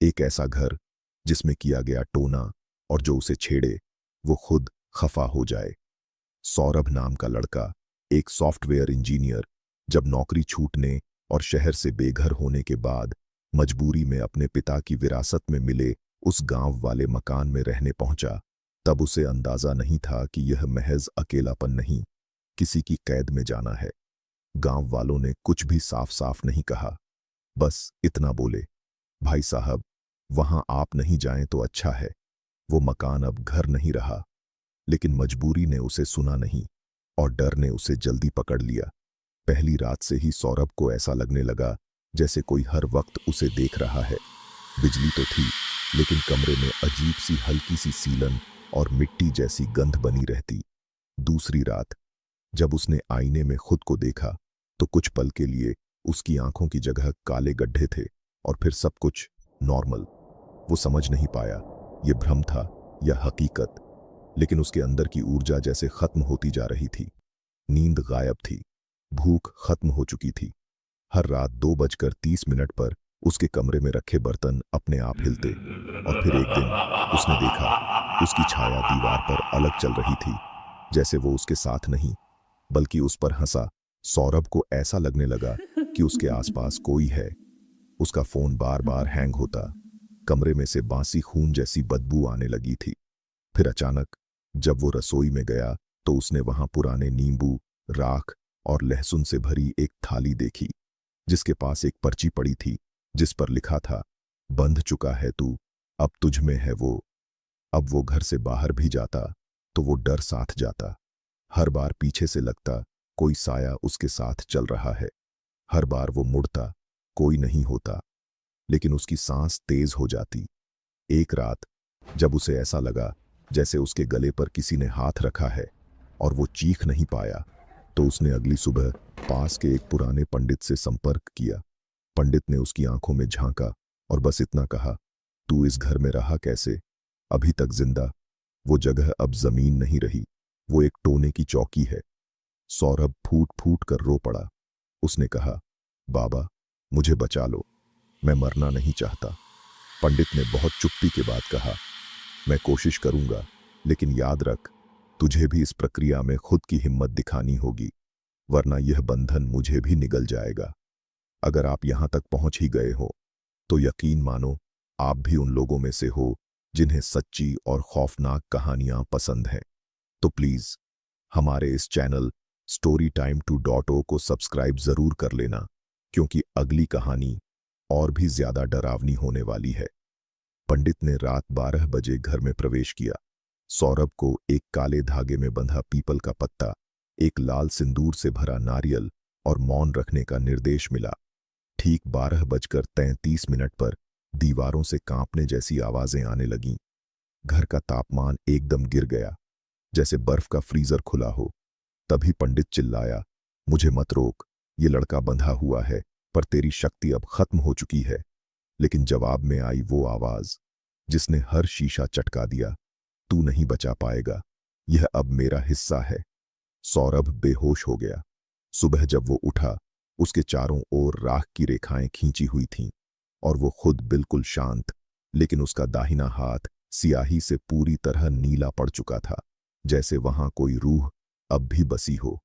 एक ऐसा घर जिसमें किया गया टोना और जो उसे छेड़े वो खुद खफा हो जाए। सौरभ नाम का लड़का, एक सॉफ्टवेयर इंजीनियर, जब नौकरी छूटने और शहर से बेघर होने के बाद मजबूरी में अपने पिता की विरासत में मिले उस गांव वाले मकान में रहने पहुंचा, तब उसे अंदाजा नहीं था कि यह महज अकेलापन नहीं, किसी की कैद में जाना है। गांव वालों ने कुछ भी साफ साफ नहीं कहा, बस इतना बोले, भाई साहब, वहां आप नहीं जाएं तो अच्छा है, वो मकान अब घर नहीं रहा। लेकिन मजबूरी ने उसे सुना नहीं और डर ने उसे जल्दी पकड़ लिया। पहली रात से ही सौरभ को ऐसा लगने लगा जैसे कोई हर वक्त उसे देख रहा है। बिजली तो थी, लेकिन कमरे में अजीब सी हल्की सी सीलन और मिट्टी जैसी गंध बनी रहती। दूसरी रात जब उसने आईने में खुद को देखा तो कुछ पल के लिए उसकी आंखों की जगह काले गड्ढे थे और फिर सब कुछ नॉर्मल। वो समझ नहीं पाया ये भ्रम था या हकीकत, लेकिन उसके अंदर की ऊर्जा जैसे खत्म होती जा रही थी। नींद गायब थी, भूख खत्म हो चुकी थी। हर रात 2:30 पर उसके कमरे में रखे बर्तन अपने आप हिलते और फिर एक दिन उसने देखा उसकी छाया दीवार पर अलग चल रही थी, जैसे वो उसके साथ नहीं बल्कि उस पर हंसा। सौरभ को ऐसा लगने लगा कि उसके आसपास कोई है। उसका फोन बार बार हैंग होता, कमरे में से बासी खून जैसी बदबू आने लगी थी। फिर अचानक जब वो रसोई में गया तो उसने वहां पुराने नींबू, राख और लहसुन से भरी एक थाली देखी, जिसके पास एक पर्ची पड़ी थी जिस पर लिखा था, बंध चुका है तू, अब तुझ में है वो। अब वो घर से बाहर भी जाता तो वो डर साथ जाता। हर बार पीछे से लगता कोई साया उसके साथ चल रहा है। हर बार वो मुड़ता, कोई नहीं होता, लेकिन उसकी सांस तेज हो जाती। एक रात जब उसे ऐसा लगा जैसे उसके गले पर किसी ने हाथ रखा है और वो चीख नहीं पाया, तो उसने अगली सुबह पास के एक पुराने पंडित से संपर्क किया। पंडित ने उसकी आंखों में झांका और बस इतना कहा, तू इस घर में रहा कैसे? अभी तक जिंदा। वो जगह अब जमीन नहीं रही, वो एक टोने की चौकी है। सौरभ फूट फूट कर रो पड़ा। उसने कहा, बाबा, मुझे बचा लो, मैं मरना नहीं चाहता। पंडित ने बहुत चुप्पी के बाद कहा, मैं कोशिश करूंगा, लेकिन याद रख, तुझे भी इस प्रक्रिया में खुद की हिम्मत दिखानी होगी, वरना यह बंधन मुझे भी निगल जाएगा। अगर आप यहां तक पहुंच ही गए हो तो यकीन मानो आप भी उन लोगों में से हो जिन्हें सच्ची और खौफनाक कहानियां पसंद हैं। तो प्लीज हमारे इस चैनल storytime2.o को सब्सक्राइब जरूर कर लेना, क्योंकि अगली कहानी और भी ज्यादा डरावनी होने वाली है। पंडित ने रात 12 बजे घर में प्रवेश किया। सौरभ को एक काले धागे में बंधा पीपल का पत्ता, एक लाल सिंदूर से भरा नारियल और मौन रखने का निर्देश मिला। ठीक 12:33 पर दीवारों से कांपने जैसी आवाजें आने लगीं। घर का तापमान एकदम गिर गया, जैसे बर्फ का फ्रीजर खुला हो। तभी पंडित चिल्लाया, मुझे मत रोक, ये लड़का बंधा हुआ है, पर तेरी शक्ति अब खत्म हो चुकी है। लेकिन जवाब में आई वो आवाज जिसने हर शीशा चटका दिया, तू नहीं बचा पाएगा, यह अब मेरा हिस्सा है। सौरभ बेहोश हो गया। सुबह जब वो उठा, उसके चारों ओर राख की रेखाएं खींची हुई थीं और वो खुद बिल्कुल शांत, लेकिन उसका दाहिना हाथ सियाही से पूरी तरह नीला पड़ चुका था, जैसे वहां कोई रूह अब भी बसी हो।